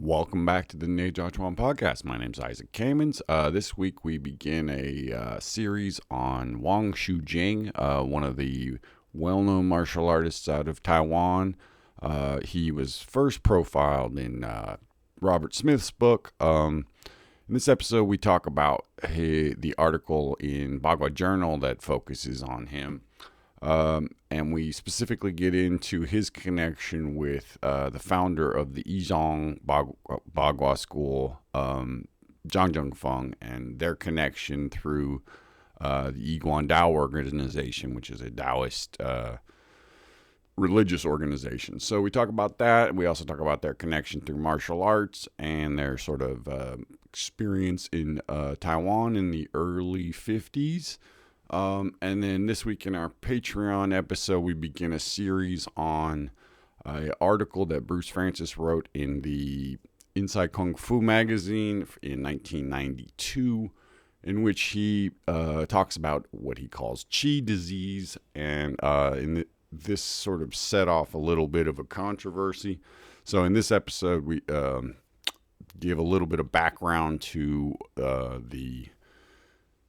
Welcome back to the Nate Joshua podcast. My name's Isaac Kamens. This week we begin a series on Wang Zhang, one of the well-known martial artists out of Taiwan. He was first profiled in Robert Smith's book. In this episode, we talk about the article in Bagua Journal that focuses on him. And we specifically get into his connection with the founder of the Zhang Bagua school, Zhang Feng, and their connection through the Yiguan Dao organization, which is a Taoist religious organization. So we talk about that. We also talk about their connection through martial arts and their sort of experience in Taiwan in the early 50s. And then this week in our Patreon episode, we begin a series on an article that Bruce Francis wrote in the Inside Kung Fu magazine in 1992, in which he talks about what he calls Qi disease. And this sort of set off a little bit of a controversy. So in this episode, we give a little bit of background to the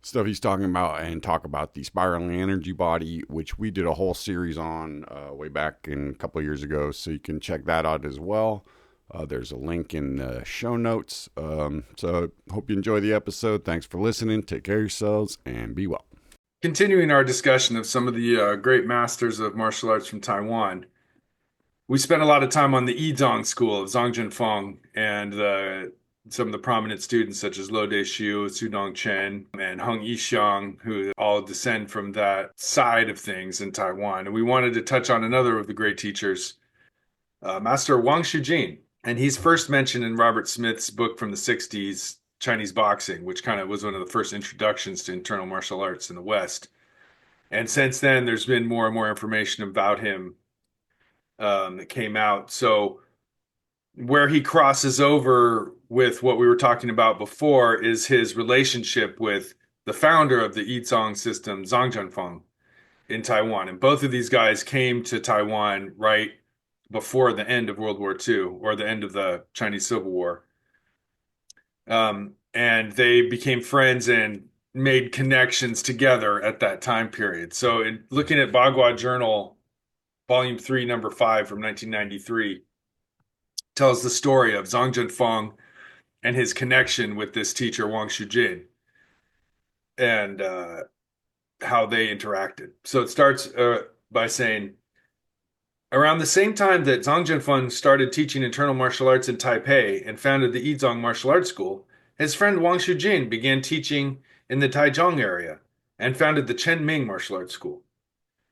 stuff he's talking about and talk about the spiraling energy body, which we did a whole series on way back a couple of years ago. So you can check that out as well. There's a link in the show notes. So hope you enjoy the episode. Thanks for listening. Take care of yourselves and be well. Continuing our discussion of some of the great masters of martial arts from Taiwan, we spent a lot of time on the Yizhang school of Zhang Feng and some of the prominent students such as Lo Dexiu, Sudong Chen, and Heng Yixiang, who all descend from that side of things in Taiwan. And we wanted to touch on another of the great teachers, Master Wang Zhang. And he's first mentioned in Robert Smith's book from the 60s, Chinese Boxing, which kind of was one of the first introductions to internal martial arts in the West. And since then, there's been more and more information about him that came out. So where he crosses over with what we were talking about before is his relationship with the founder of the Yizhang system, Zhang Feng, in Taiwan. And both of these guys came to Taiwan right before the end of World War II or the end of the Chinese Civil War. And they became friends and made connections together at that time period. So in looking at Bagua Journal, Volume 3, Number 5 from 1993, tells the story of Zhang Feng and his connection with this teacher, Wang Zhang, and how they interacted. So it starts by saying, around the same time that Zhang Feng started teaching internal martial arts in Taipei and founded the Yizhang Martial Arts School, his friend Wang Zhang began teaching in the Taichung area and founded the Chenming Martial Arts School.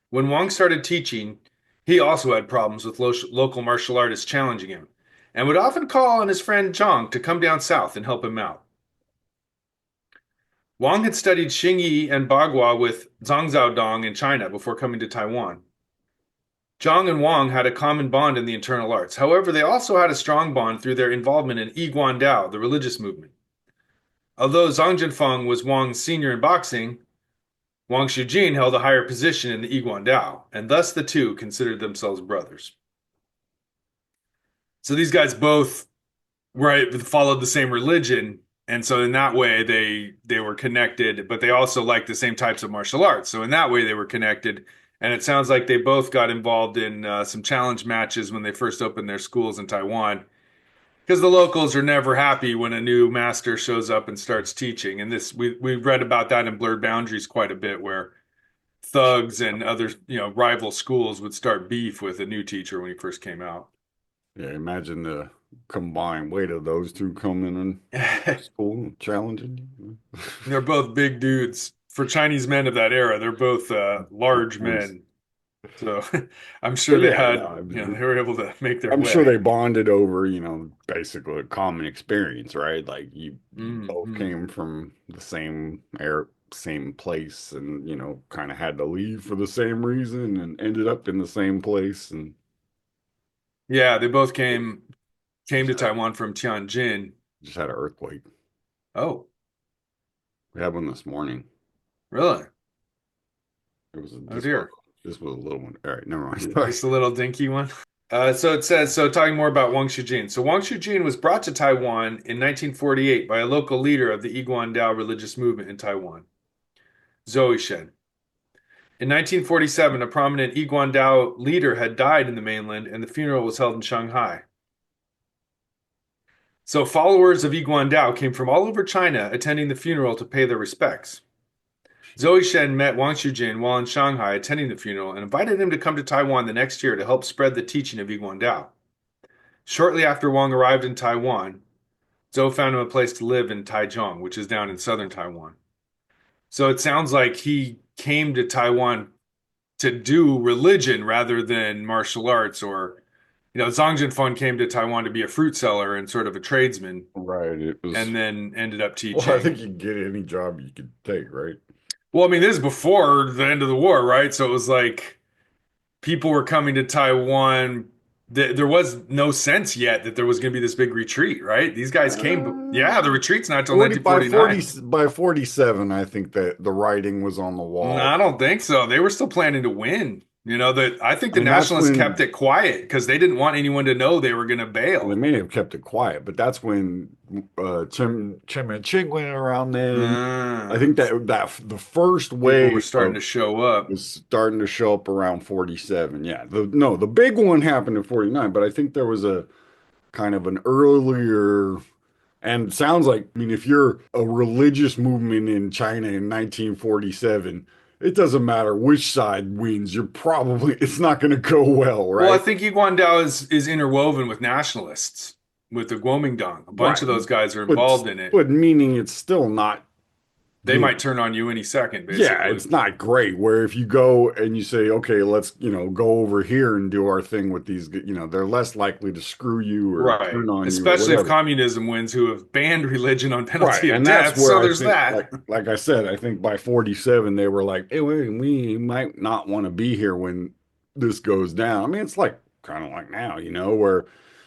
When Wang started teaching, he also had problems with local martial artists challenging him, and would often call on his friend Zhang to come down south and help him out. Wang had studied Xingyi and Bagua with Zhang Zhaodong in China before coming to Taiwan. Zhang and Wang had a common bond in the internal arts. However, they also had a strong bond through their involvement in Yiguan Dao, the religious movement. Although Zhang Feng was Wang's senior in boxing, Wang Zhang held a higher position in the Yiguan Dao, and thus the two considered themselves brothers. So these guys both followed the same religion, and so in that way they were connected, but they also liked the same types of martial arts. So in that way they were connected, and it sounds like they both got involved in some challenge matches when they first opened their schools in Taiwan, because the locals are never happy when a new master shows up and starts teaching. And this we read about that in Blurred Boundaries quite a bit, where thugs and other rival schools would start beef with a new teacher when he first came out. Yeah, imagine the combined weight of those two coming in school challenging. They're both big dudes. For Chinese men of that era, they're both large men. So I'm sure they had, they were able to make their way. I'm sure they bonded over, basically a common experience, right? Like you both came from the same same place, and kind of had to leave for the same reason, and ended up in the same place. And yeah, they both came to Taiwan from Tianjin. Just had an earthquake. Oh, we had one this morning. Really? It was oh dear. This was a little one. All right, never mind. Just a little dinky one. So it says, so talking more about Wang Shujin. So Wang Shujin was brought to Taiwan in 1948 by a local leader of the Iguandao religious movement in Taiwan, Zoe Shen. In 1947, a prominent Iguandao leader had died in the mainland, and the funeral was held in Shanghai. So followers of Iguandao came from all over China attending the funeral to pay their respects. Zoe Shen met Wang Shujin while in Shanghai attending the funeral and invited him to come to Taiwan the next year to help spread the teaching of Iguandao. Shortly after Wang arrived in Taiwan, Zhou found him a place to live in Taichung, which is down in southern Taiwan. So it sounds like he came to Taiwan to do religion rather than martial arts, or Zhang Jinfeng came to Taiwan to be a fruit seller and sort of a tradesman, Right. It was, and then ended up well, I teaching. think you can get any job you could take, right? Well, I mean, this is before the end of the war, right? So it was like people were coming to Taiwan. There was no sense yet that there was going to be this big retreat, right? These guys came, Uh, yeah, the retreat's not till 40 by 40 1949. by 47, I think that the writing was on the No, wall. I don't think so. They were still planning to win. That I think I the mean, that's nationalists when, kept it quiet because they didn't want anyone to know they were going to well, they bail. may have kept it quiet, but that's when Chim and Ching went around then. I think So that the first people were wave starting of to show up. was starting to show up around 47. Yeah. No, the big one happened in 49, but I think there was a kind of an earlier, and it sounds like, I mean, if you're a religious movement in China in 1947, it doesn't matter which side wins, it's not going to go well, Well, I right? think Iguandao is interwoven with nationalists, with the Guomingdong. A bunch Right. of those guys are But involved in it. but meaning it's still not They good. might turn on you any second, Yeah, basically. it's not great. Where if you go and you say, okay, let's, go over here and do our thing with these, they're less likely to screw you or Right. turn on you or Especially if whatever. communism wins, who have banned religion on Right. penalty of And that's death. where So I there's think, that. like I said, I think by 47 they were like, hey, we might not want to be here when this goes down. I mean, it's like kind of like now, where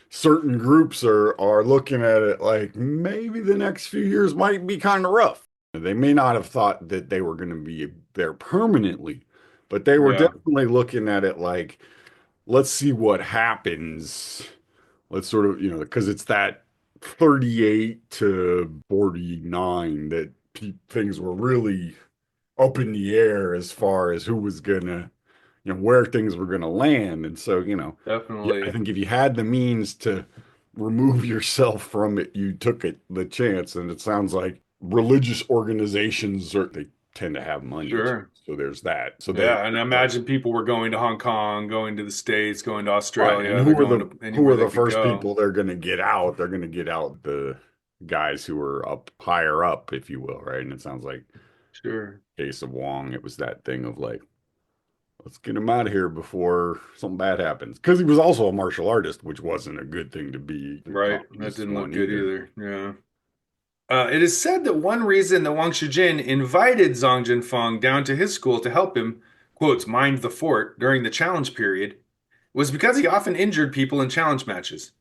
certain groups are looking at it like maybe the next few years might be kind of rough. They may not have thought that they were going to be there permanently, but they were Yeah, definitely looking at it like, let's see what happens. Let's sort of, because it's that 38 to 49 that things were really up in the air as far as who was gonna, where things were gonna land. And so, yeah, I definitely. think if you had the means to remove yourself from it, you took the chance. And it sounds like religious organizations they tend to have money too. Sure. So there's that. So they Yeah, and I like, imagine people were going to Hong Kong, going to the States, going to right. And Australia. They're going to who anywhere are they the could first go. people they're going to get out? They're going to get out the guys who are up higher up, if you will, right? And it sounds like Sure. case of Wong, it was that thing of like, let's get him out of here before something bad happens. Because he was also a martial artist, which wasn't a good thing to be the Right. That communist didn't look one good either. either. Yeah. It is said that one reason that Wang Shijin invited Zhang Jinfeng down to his school to help him, quotes, mind the fort during the challenge period, was because he often injured people in challenge matches.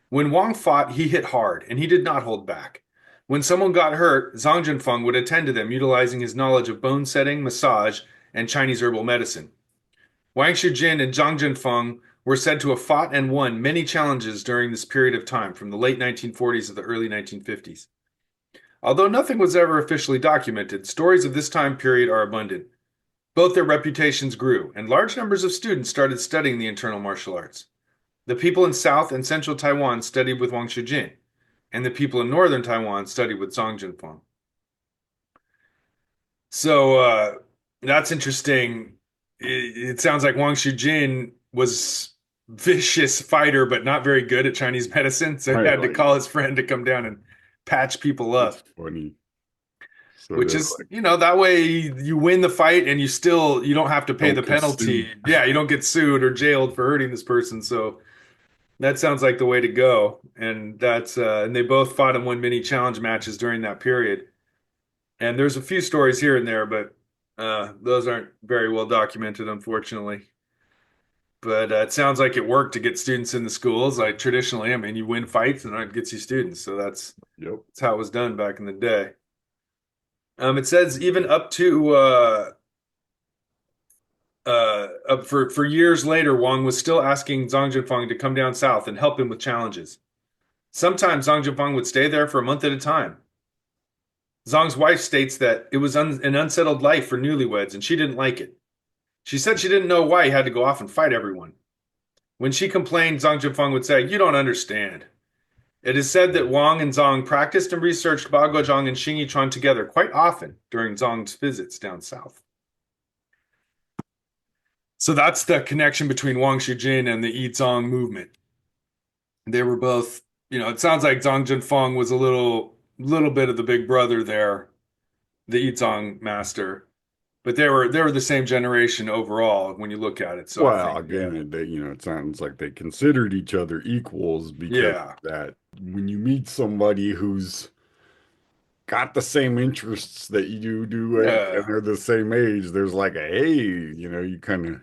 When Wang fought, he hit hard, and he did not hold back. When someone got hurt, Zhang Jinfeng would attend to them utilizing his knowledge of bone setting, massage, and Chinese herbal medicine. Wang Shijin and Zhang Jinfeng were said to have fought and won many challenges during this period of time, from the late 1940s to the early 1950s. Although nothing was ever officially documented, stories of this time period are abundant. Both their reputations grew, and large numbers of students started studying the internal martial arts. The people in South and Central Taiwan studied with Wang Shijin, and the people in Northern Taiwan studied with Zhang Jinfeng. So that's interesting. It sounds like Wang Shijin was vicious fighter, but not very good at Chinese medicine, so he Right. had to Like, call his friend to come down and patch people it's up. funny. So Which they're is, like, that way you win the fight and you don't have to pay don't the get penalty. sued. Yeah, you don't get sued or jailed for hurting this person. So that sounds like the way to go. And and they both fought and won many challenge matches during that period. And there's a few stories here and there, but those aren't very well documented, unfortunately. But it sounds like it worked to get students in the schools. Like traditionally, I mean, you win fights and that gets you students. So Yep. that's how it was done back in the day. It says even up to for years later, Wang was still asking Zhang Jinfeng to come down south and help him with challenges. Sometimes Zhang Jinfeng would stay there for a month at a time. Zhang's wife states that it was an unsettled life for newlyweds, and she didn't like it. She said she didn't know why he had to go off and fight everyone. When she complained, Zhang Jinfeng would say, "You don't understand." It is said that Wang and Zhang practiced and researched Bagua Zhang and Xing Yichuan together quite often during Zhang's visits down south. So that's the connection between Wang Shijin and the Yizong movement. They were both, it sounds like Zhang Jinfeng was a little bit of the big brother there, the Yizong master, but they were the same generation overall when you look at it. So I Well, think, yeah, again, it sounds like they considered each other equals because yeah, that when you meet somebody who's got the same interests that you do and yeah, they're the same age, there's like a hey, you kind of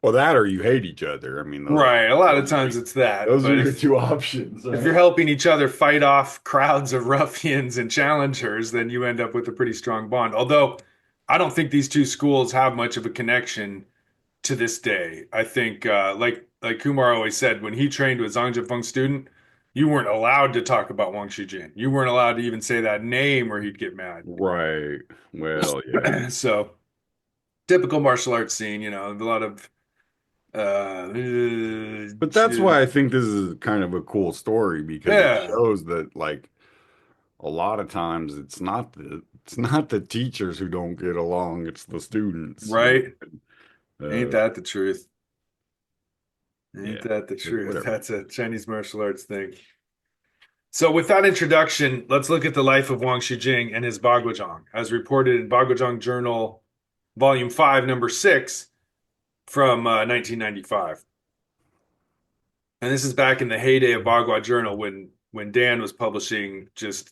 well that or you hate each other. I mean, right. A lot of those are times it's that, those are but your if two options, if you're right? helping each other fight off crowds of ruffians and challengers, then you end up with a pretty strong bond. Although I don't think these two schools have much of a connection to this day. I think, like Kumar always said, when he trained with Zhang Zhifeng student, you weren't allowed to talk about Wang Shijin. You weren't allowed to even say that name, or he'd get mad. Right. Well, yeah. So typical martial arts scene, a lot of But that's why I think this is kind of a cool story because it yeah, shows that like a lot of times it's not the teachers who don't get along, it's the students. right. Ain't Uh, that the truth? Ain't yeah, that the truth? whatever. That's a Chinese martial arts thing. So, with that introduction, let's look at the life of Wang Shijing and his Baguazhang, as reported in Baguazhang Journal, Volume 5, Number 6, from 1995. And this is back in the heyday of Bagua Journal when Dan was publishing just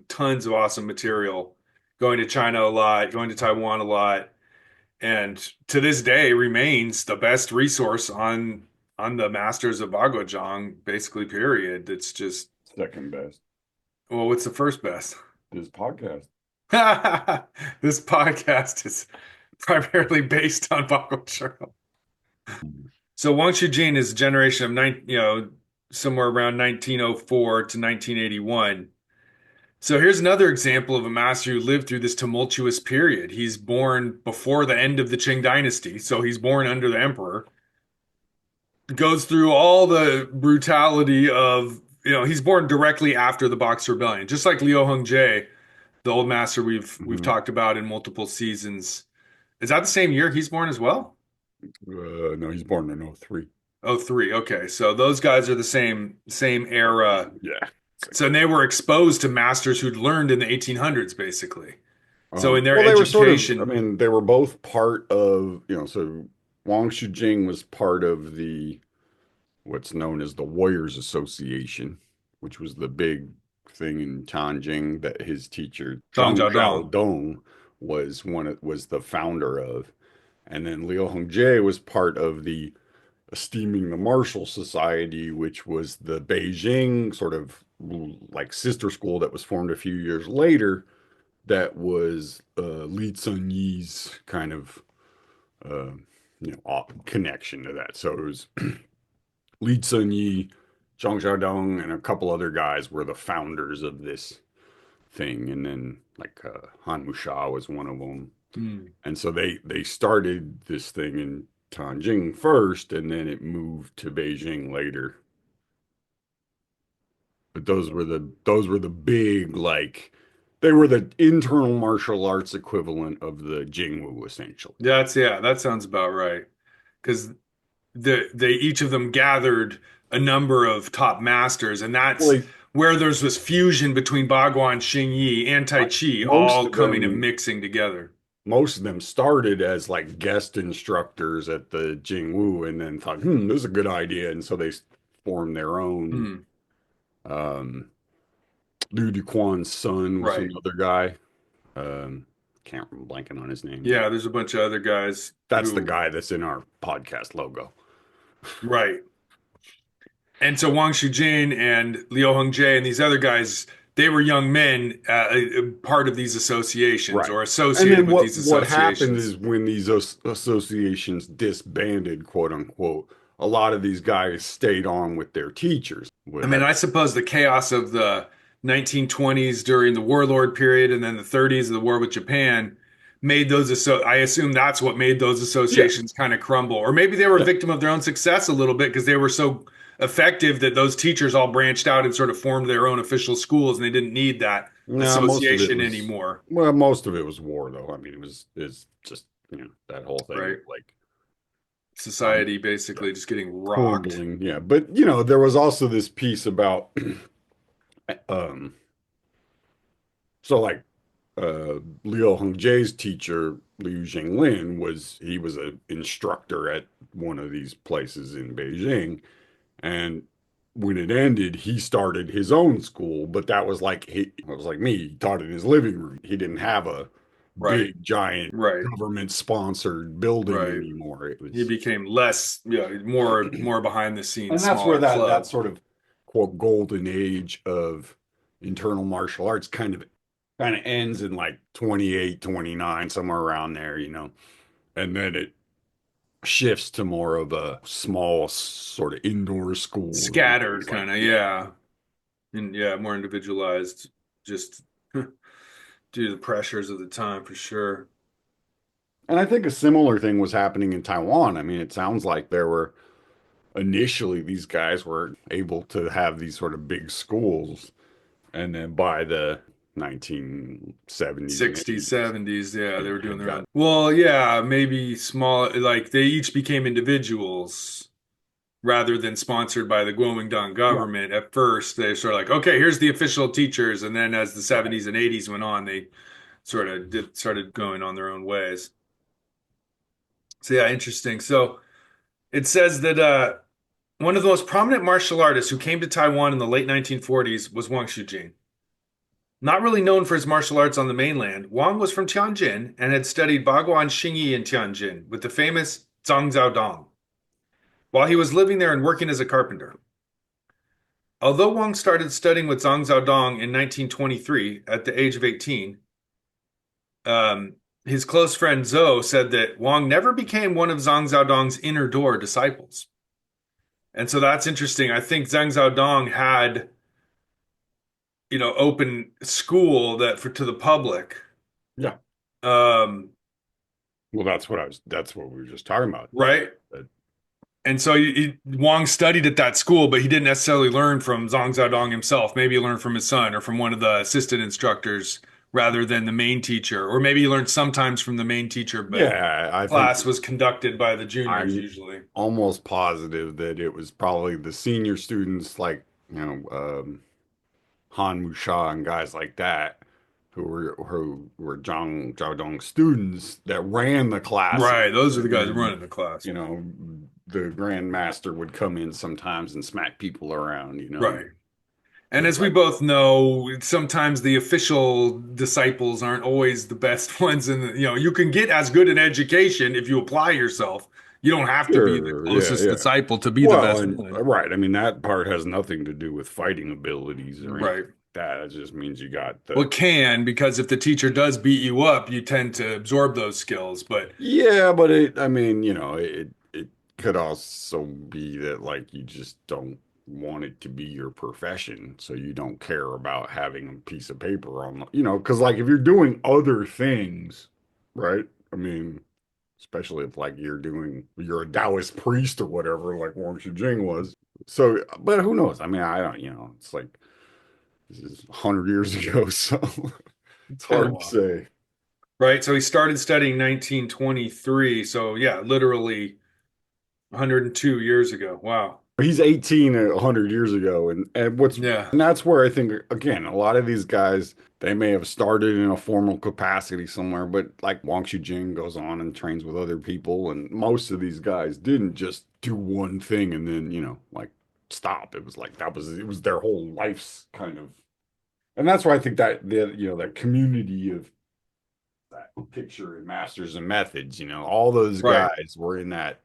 tons of awesome material, going to China a lot, going to Taiwan a lot, and to this day remains the best resource on the masters of Bagua Zhang, basically, period. It's just, Second best. well, what's the first best? This podcast. This podcast is primarily based on Bagua Journal. So Wang Shujin is a generation of somewhere around 1904 to 1981. So here's another example of a master who lived through this tumultuous period. He's born before the end of the Qing dynasty, so he's born under the emperor. Goes through all the brutality of, he's born directly after the Boxer Rebellion, just like Liu Hongzhi, the old master we've Mhm. talked about in multiple seasons. Is that the same year he's born as well? No, he's born in '03. Oh, three. Okay. So those guys are the same era. Yeah. So they were exposed to masters who'd learned in the 1800s, basically. So in their Well, they were sort of, I education, mean, they were both part of, so Wang Shujing was part of the what's known as the Warriors Association, which was the big thing in Tianjin that his teacher Zhang Zhang Jiaodong. Xiaodong was the founder of. And then Liu Hongzhi was part of the Esteeming the Martial Society, which was the Beijing sort of like sister school that was formed a few years later that was Li Tsunyi's kind of uh, connection to that. So it was Li Tsunyi, Zhang Xiaodong, and a couple other guys were the founders of this thing, and then like Han Musha was one of them. Hmm. And so they started this thing in Tianjin first, and then it moved to Beijing later. But those were the big like they were the internal martial arts equivalent of the Jingwu essentially. Yeah, that sounds about right. Because they each of them gathered a number of top masters, and Well, that's where there's this fusion between Bagua and Xing Yi and Tai Chi most all of coming and them mixing together. most of them started as like guest instructors at the Jingwu and then thought, this is a good idea, and so they formed their own. Hmm. Um, Liu Duquan's son was Right. another guy. Um, can't remember blanking on his name, but Yeah, there's a bunch of other guys that's the who, guy that's in our podcast logo. right. And so Wang Shujin and Liu Hongzhi and these other guys they were young men, part of these associations Right. or And associated then with these what happened associations. is when these associations disbanded, quote unquote, a lot of these guys stayed on with their teachers. I Would mean, have I suppose the chaos of the 1920s during the warlord period and then the 30s of the war with Japan made those I assume that's what made those yeah, associations kind of crumble. Or maybe they were a yeah. victim of their own success a little bit because they were so effective that those teachers all branched out and sort of formed their own official schools and they didn't need that No, association anymore, most of it was war though. I mean, it's just, that whole thing right? of like um Society basically just getting rocked. crumbling. Yeah. But there was also this piece about um so like Liu Hongjia's teacher, Liu Jinglin, he was an instructor at one of these places in Beijing, and when it ended, he started his own school. But that was like it was like me. He taught in his living room. He didn't have a Right, big giant right, government sponsored building right. anymore. It He was, became less, more behind the scenes, and that's where smaller that club. sort of quote golden age of internal martial arts kind of ends in like 28, 29, somewhere around there. And then it shifts to more of a small sort of indoor schools and Scattered things like, kind of, yeah. yeah. And yeah, more individualized, just due to the pressures of the time for sure. And I think a similar thing was happening in Taiwan. I mean, it sounds like there were initially these guys were able to have these sort of big schools, and then by the 1970s and 60s, 80s, 70s, yeah, they were doing had their got, own. Well, yeah, maybe small, like they each became individuals rather than sponsored by the Guomindang right, government. At first, they sort of like, okay, here's the official teachers. And then as the right. 70s and 80s went on, they started going on their own ways. So yeah, interesting. So it says that one of the most prominent martial artists who came to Taiwan in the late 1940s was Wang Shujing. Not really known for his martial arts on the mainland, Wang was from Tianjin and had studied Bagua and Xingyi in Tianjin with the famous Zhang Dong while he was living there and working as a carpenter. Although Wang started studying with Zhang Dong in 1923 at the age of 18, um, his close friend Zhou said that Wang never became one of Zhang Dong's inner door disciples. And so that's interesting. I think Zhang Dong had open school that for to the public. Yeah. Um, Well, that's what we were just talking about. right. Uh, And so Wang studied at that school, but he didn't necessarily learn from Zhang Zhaodong himself. Maybe he learned from his son or from one of the assistant instructors rather than the main teacher. Or maybe he learned sometimes from the main teacher, but yeah, I think class was conducted by the juniors I'm usually. almost positive that it was probably the senior students like, Han Musha and guys like that who were Zhang Zhaodong students that ran the classes, Right. Those are the and guys then running the class. you know the Grand Master would come in sometimes and smack people around, Right. And because as we like, both know, sometimes the official disciples aren't always the best ones. And, you can get as good an education if you apply yourself. You don't have to be the sure, yeah, closest yeah. disciple to be the Well, best and one. right, I mean that part has nothing to do with fighting abilities or anything Right. like that. It just means you got Well, the it can, because if the teacher does beat you up, you tend to absorb those skills. But yeah, but I mean, it could also be that like you just don't want it to be your profession, so you don't care about having a piece of paper on, because like if you're doing other things, right? I mean, especially if like you're a Taoist priest or whatever, like Wang Shujing was. So, but who knows? I mean, I don't, it's like this is 100 years ago, so it's it's been a hard to while. say. Right. So he started studying 1923. So yeah, literally 102 years ago. Wow. He's 18 100 years ago, Yeah. and that's where I think again a lot of these guys they may have started in a formal capacity somewhere, but like Wang Shujing goes on and trains with other people, and most of these guys didn't just do one thing and then like stop. It was like it was their whole life's kind of, and that's why I think that that community of that picture and masters and methods, all those Right. guys were in that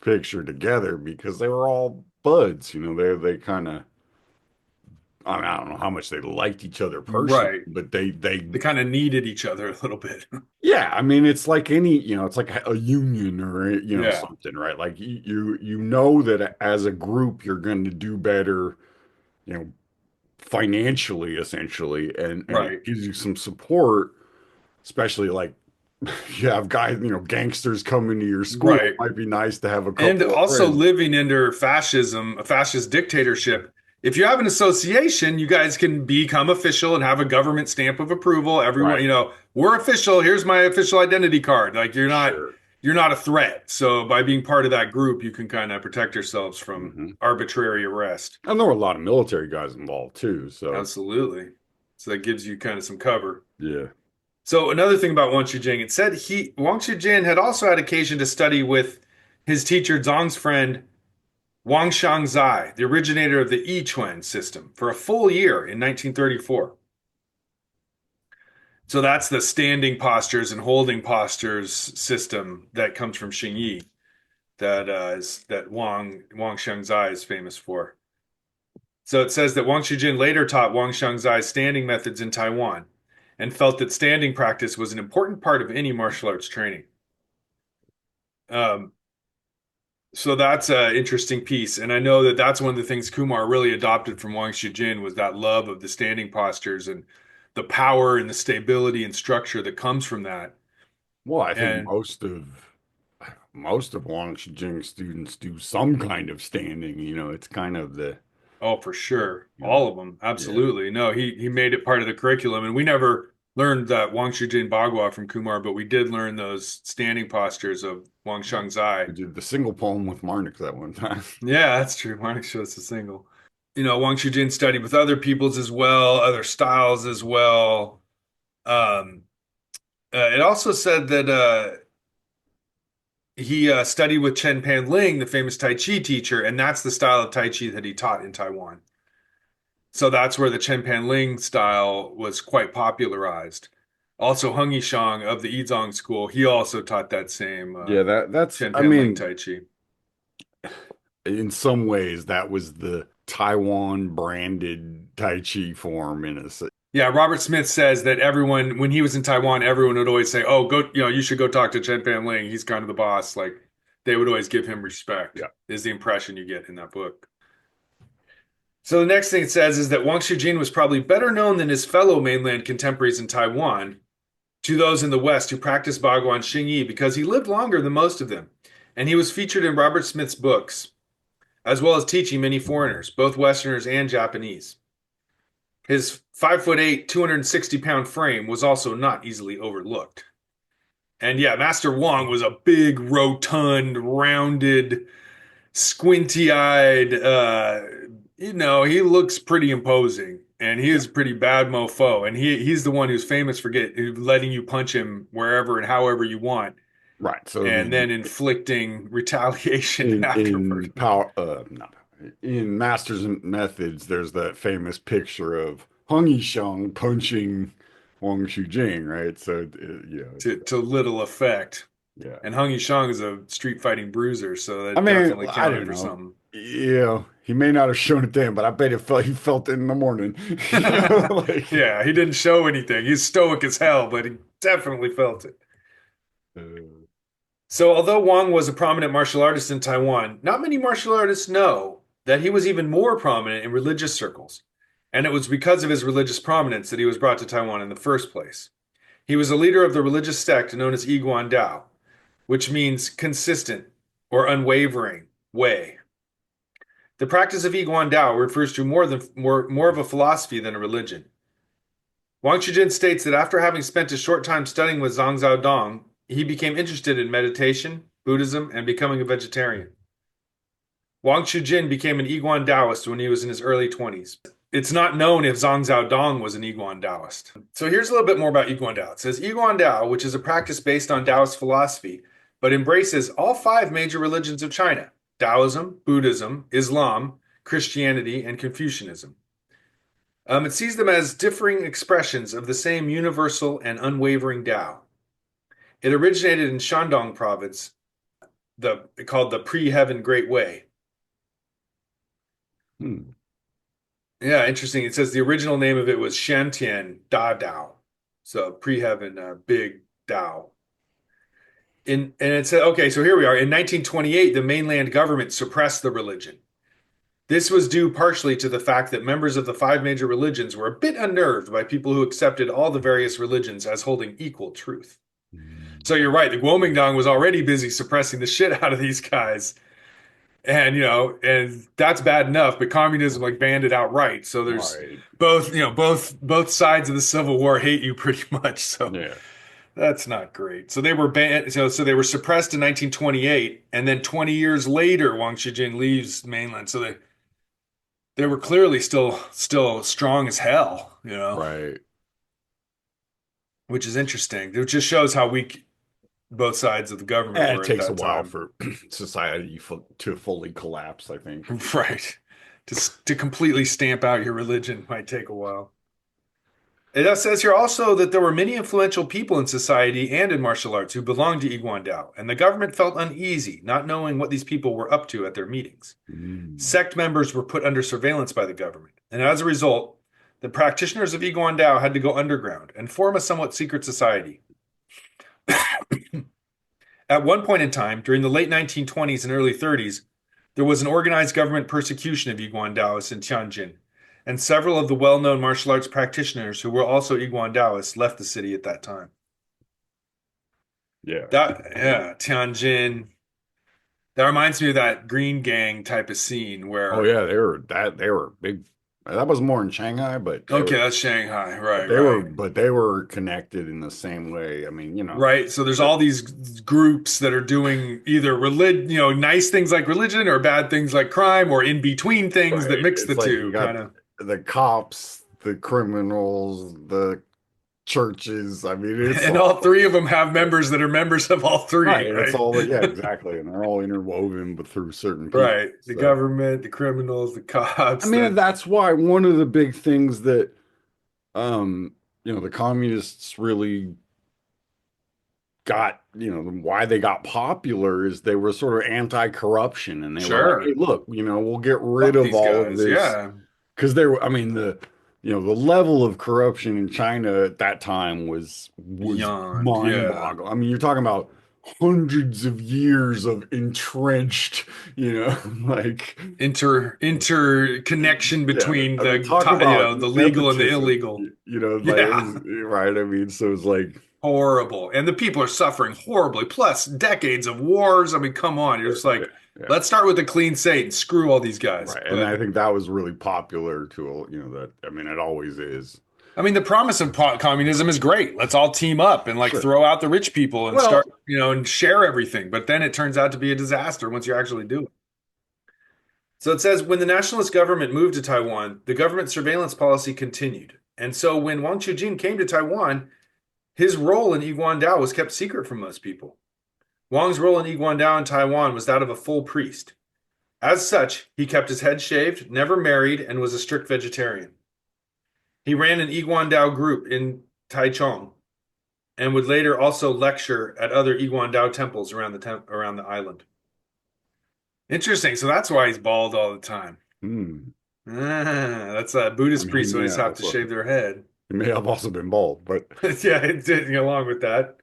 picture together because they were all buds. They kind of I mean, I don't know how much they liked each other personally, Right. but they They kind of needed each other a little bit. yeah, I mean, it's like any, it's like a union or, Yeah. something, right? Like you know that as a group you're going to do better, you know, financially essentially, and it Right. gives you some support, especially like you have guys, gangsters coming to your school. It Right. might be nice to have a And couple of also friends. living under fascism, a fascist dictatorship. If you have an association, you guys can become official and have a government stamp of approval. Everyone, Right. we're official. Here's my official identity card. Like Sure. you're not a threat. So by being part of that group, you can kind of protect yourselves from Hmm. arbitrary arrest. And there were a lot of military guys involved too. So Absolutely. So that gives you kind of some cover. yeah. So another thing about Wang Shujing, it said Wang Shujin had also had occasion to study with his teacher Zhang's friend Wang Xiangzai, the originator of the Yichuan system, for a full year in 1934. So that's the standing postures and holding postures system that comes from Xingyi that Wang Xiangzai is famous for. So it says that Wang Shujin later taught Wang Xiangzai standing methods in Taiwan and felt that standing practice was an important part of any martial arts training. Um, So that's an interesting piece, and I know that that's one of the things Kumar really adopted from Wang Shujin was that love of the standing postures and the power and the stability and structure that comes from that. Well, I think And most of Wang Shijing students do some kind of standing. It's kind of the, oh, for sure, you know, all of them, yeah. absolutely. No, he made it part of the curriculum, and we never learned that Wang Shujin Bagua from Kumar, but we did learn those standing postures of Wang Xiangzai. We did the single poem with Marnix that one time. Yeah, that's true. Marnik shows the single. Wang Shujin studied with other peoples as well, other styles as well. Um, it also said that he studied with Chen Panling, the famous Tai Chi teacher, and that's the style of Tai Chi that he taught in Taiwan. So that's where the Chen Panling style was quite popularized. Also, Hung Yishang of the Yizang school, he also taught that same Yeah, that's, Chen I Panling mean, Tai Chi. in some ways that was the Taiwan branded Tai Chi form in a sense. Yeah, Robert Smith says that everyone, when he was in Taiwan, everyone would always say, "Oh, go, you should go talk to Chen Panling. He's kind of the boss." Like they would always give him respect, Yeah. is the impression you get in that book. So the next thing it says is that Wang Shujin was probably better known than his fellow mainland contemporaries in Taiwan to those in the West who practiced Bagua and Xingyi because he lived longer than most of them, and he was featured in Robert Smith's books, as well as teaching many foreigners, both Westerners and Japanese. His 5'8", 260-pound frame was also not easily overlooked. And yeah, Master Wong was a big, rotund, rounded, squinty-eyed. He looks pretty imposing, and he Yeah. is a pretty bad mofo. And he's the one who's famous for letting you punch him wherever and however you want, Right. So and then inflicting retaliation in afterward. power not in Masters and Methods, there's that famous picture of Hung Yisheng punching Wang Shujing, right? So it's To little effect. yeah. And Hung Yishang is a street fighting bruiser, so I that mean, definitely I counted don't for know. something. He may not have shown it then, but I bet he felt it in the morning. Like Yeah, he didn't show anything. He's stoic as hell, but he definitely felt it. uh, So, although Wang was a prominent martial artist in Taiwan, not many martial artists know that he was even more prominent in religious circles. And it was because of his religious prominence that he was brought to Taiwan in the first place. He was a leader of the religious sect known as Yiguan Dao, which means consistent or unwavering way. The practice of Yiguan Dao refers to more of a philosophy than a religion. Wang Chijin states that after having spent a short time studying with Zhang Dong, he became interested in meditation, Buddhism, and becoming a vegetarian. Wang Chujin became an Iguan Taoist when he was in his early 20s. It's not known if Zhang Dong was an Iguan Taoist. So here's a little bit more about Iguan Dao. It says Iguan Dao, which is a practice based on Taoist philosophy, but embraces all five major religions of China: Taoism, Buddhism, Islam, Christianity, and Confucianism. It sees them as differing expressions of the same universal and unwavering Tao. It originated in Shandong province, called the Pre-Heaven Great Way. hmm. Yeah, interesting. It says the original name of it was Shantian Da Dao. So pre-heaven, big Dao. And it said, okay, so here we are. In 1928, the mainland government suppressed the religion. This was due partially to the fact that members of the five major religions were a bit unnerved by people who accepted all the various religions as holding equal truth. So you're right, the Kuomintang was already busy suppressing the shit out of these guys. And and that's bad enough, but communism like banned it outright. So there's Right. both sides of the Civil War hate you pretty much. So Yeah. that's not great. So they were banned. So they were suppressed in 1928, and then 20 years later, Wang Shijin leaves mainland. So they were clearly still strong as hell, Right. which is interesting. It just shows how weak both sides of the government And it were at takes a that while time. for society to fully collapse, I think. Right. To completely stamp out your religion might take a while. It says here also that there were many influential people in society and in martial arts who belonged to Iguandao, and the government felt uneasy, not knowing what these people were up to at their meetings. Mm. Sect members were put under surveillance by the government, and as a result, the practitioners of Iguandao had to go underground and form a somewhat secret society. At one point in time, during the late 1920s and early 30s, there was an organized government persecution of Iguan Daoists in Tianjin, and several of the well-known martial arts practitioners who were also Iguan Daoists left the city at that time. Yeah. Yeah, Tianjin. That reminds me of that Green Gang type of scene Oh where, yeah, they were big. That was more in Shanghai, but okay, that's Shanghai, right, but they were connected in the same way. I mean, right. So there's the, all these groups that are doing either nice things like religion or bad things like crime or in between things that right. mix the It's like you two, got kind of. the cops, the criminals, the churches. I mean, it's And all all three of them have members that are members of all right. three, It's right? all yeah, exactly, and they're all interwoven, but through certain people. Right. The So, government, the criminals, the I cops, mean, that's why one of the big things that um, the communists really got, why they got popular is they were sort of anti-corruption and they were like, hey, sure. look, we'll get rid Fuck of these all of guys. this Yeah. because they were, I mean, the level of corruption in China at that time was Beyond. Yeah. mind-boggling. I mean, you're talking about hundreds of years of entrenched, like Interconnection yeah, between I mean, talk about the legal and the nepotism, illegal. like it Yeah. was right. I mean, so it's like, Horrible. And the people are suffering horribly. Plus decades of wars. I mean, come on. You're just yeah, like, yeah. let's start with a clean slate and screw all these guys. Right. And But I think that was really popular to, that, I mean, it always is. I mean, the promise of communism is great. Let's all team up and like Sure. throw out the rich people and start, Well, and share everything. But then it turns out to be a disaster once you actually do it. So it says when the nationalist government moved to Taiwan, the government surveillance policy continued. And so when Wang Chujin came to Taiwan, his role in Iguandao was kept secret from most people. Wang's role in Iguandao in Taiwan was that of a full priest. As such, he kept his head shaved, never married, and was a strict vegetarian. He ran an Iguandao group in Taichung and would later also lecture at other Iguandao temples around the island. Interesting. So that's why he's bald all the time. hmm. That's a I Buddhist mean, priests always have to shave their head. he may have also been bald, but, Yeah, along with that.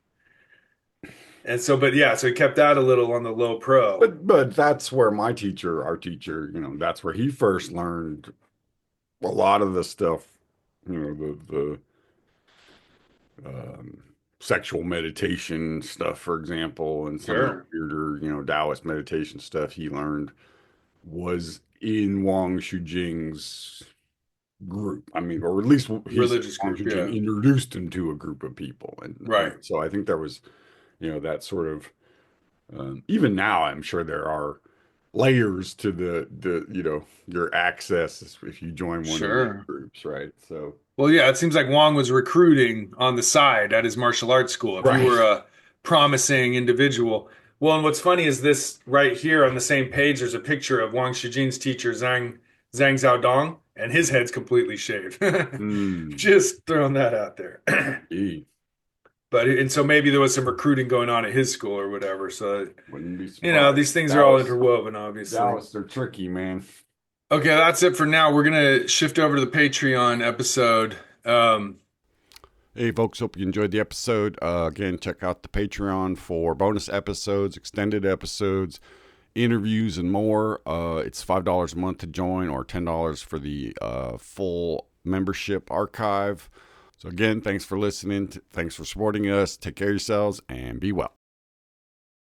And so, but yeah, so he kept that a little on the low pro. but that's where our teacher, that's where he first learned a lot of the stuff, the sexual meditation stuff, for example, and some of the Sure. weirder, Taoist meditation stuff he learned was in Wang Shujing's group. I mean, or at least he said Religious Wang group. Shujing Yeah. introduced him to a group of people, and Right. so I think there was, that sort of even now, I'm sure there are layers to the your access if you join one of these Sure. groups, right? So Well, yeah, it seems like Wong was recruiting on the side at his martial arts school. If you were right. a promising individual. Well, and what's funny is this right here on the same page, there's a picture of Wang Shijin's teacher, Zhang Xiaodong, and his head's completely shaved. Hmm. Just throwing that out there. E. But and so maybe there was some recruiting going on at his school or whatever. So Wouldn't be surprised. these things are all interwoven, obviously. Dallas, they're tricky, man. Okay, that's it for now. We're gonna shift over to the Patreon episode. Hey, folks, hope you enjoyed the episode. Again, check out the Patreon for bonus episodes, extended episodes, interviews, and more. It's $5 a month to join or $10 for the full membership archive. So, again, thanks for listening. Thanks for supporting us. Take care of yourselves and be well.